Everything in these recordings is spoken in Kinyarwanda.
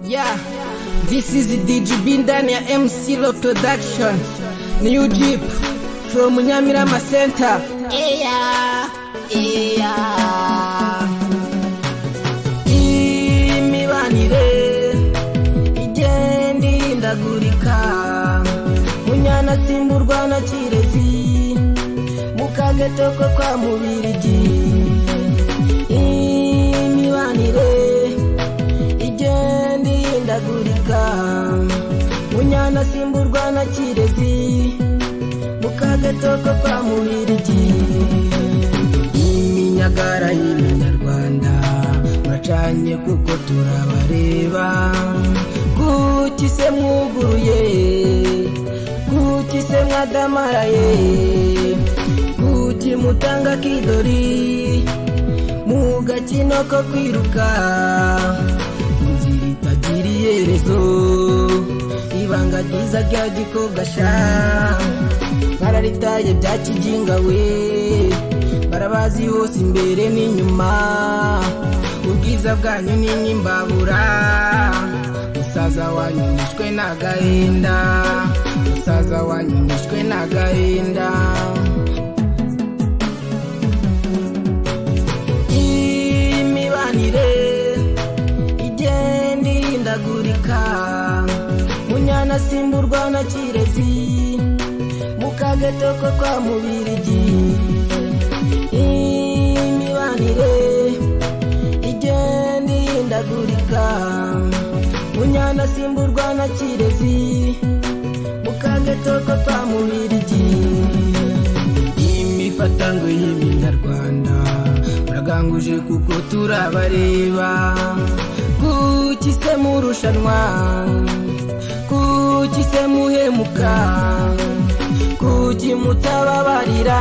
Yeah, this is DJB ndani ya MC Law Production. New Jeep from Nyamirama Center. Imibanire igenda ihindagurika, munyana simburwa na Kirezi, mukageto ko kwa Mubirigi. Imibanire igenda ihindagurika, munyana simburwa na Kirezi, mukageto ko kwa Mubirigi. Iminyagara y'Inyarwanda bacanye kuko turabareba, kuki se mwuguruye, kuki se mwadamaraye, kuki mutanga kidori mu gakino ko kwiruka, inzira itagira iherezo, ibanga ryiza rya Gikogasha, bararitaye bya Kijinga we, barabazi hose imbere n'inyuma, ubwiza bwanyu ni nk'imbabura, musaza wanyu nishwe n'agahinda, musaza wanyu nishwe n'agahinda. Imibanire igenda ihindagurika, munyana simburwa na Kirezi, mukageto ko kwa Mubirigi. Imibanire igenda ihindagurika, munyana simburwa na Kirezi, mukageto ko kwa Mubirigi. Imifatango y'Inyarwanda muraganguje kuko turabareba, kuki se murushanwa, kuki se muhemuka, kuki mutababarira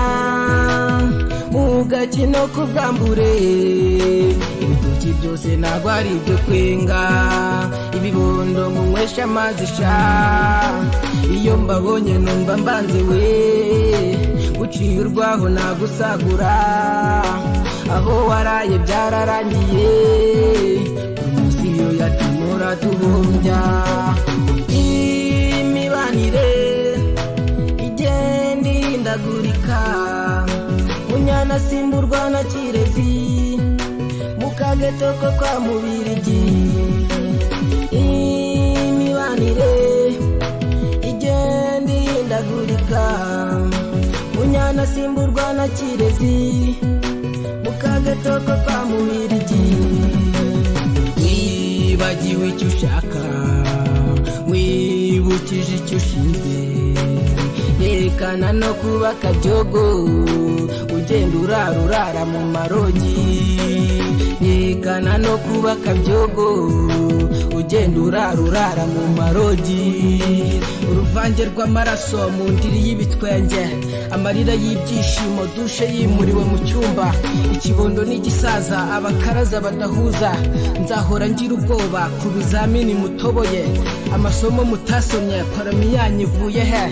mu gakino k'ubwambure, ibitoki byose ntabwo ari ibyo kwenga, ibibondo munywesha amazi sha, iyo mbabonye numva mbanze we, uciye urwaho nagusagura, aho waraye byararangiye, umunsi iyo yatumura tubumbya. Imibanire igenda ihindagurika, munyana simburwa na Kirezi, mukageto ko kwa Mubirigi. Imibanire igenda ihindagurika, munyana simburwa na Kirezi, mukageto ko kwa Mubirigi. Wibagiwe icyo ushaka, wibukije icyo ushinzwe, yerekana no kuba Kabyogo, ugenda urara mu marogi, yerekana no kuba Kabyogo, ugenda urara mu marogi. Uruvange rw'amaraso mu ndiri y'ibitwenge, amarira y'ibyishimo, dushe yimuriwe mu cyumba, ikibondo n'igisaza, abakaraza badahuza, nzahora ngira ubwoba ku bizamini mutoboye, amasomo mutasomye, parami yanyu ivuye he,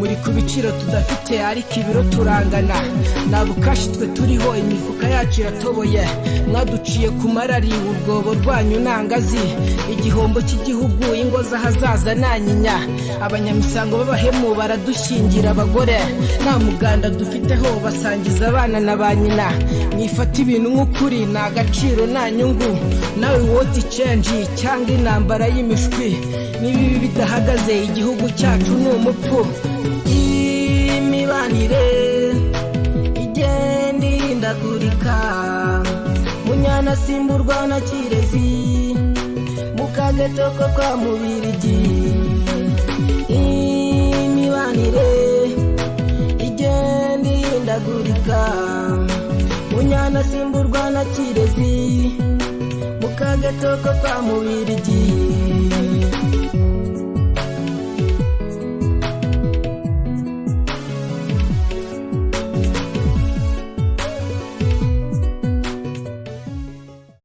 muri ku biciro tudafite ariko ibiro turangana, nabukashi twe turiho imifuka yacu iratoboye, mwaduciye ku marari, urwobo rwanyu nangazi, igihombo cy'igihugu, ingo z'ahazaza nanyinya, abanyamisango b'abahemu baradushyingira abagore, nta muganda dufiteho basangiza abana na ba nyina, mwifata ibintu nk'ukuri nta gaciro nta nyungu, nawe woti change cyangwa intambara y'imishwi, n'ibibi bidahagaze igihugu cyacu ni umupfu. Imibanire igenda ihindagurika, munyana simburwa na Kirezi, mukageto ko kwa Mubirigi. Imibanire igenda ihindagurika, munyana simburwa na Kirezi, mukageto ko kwa Mubirigi.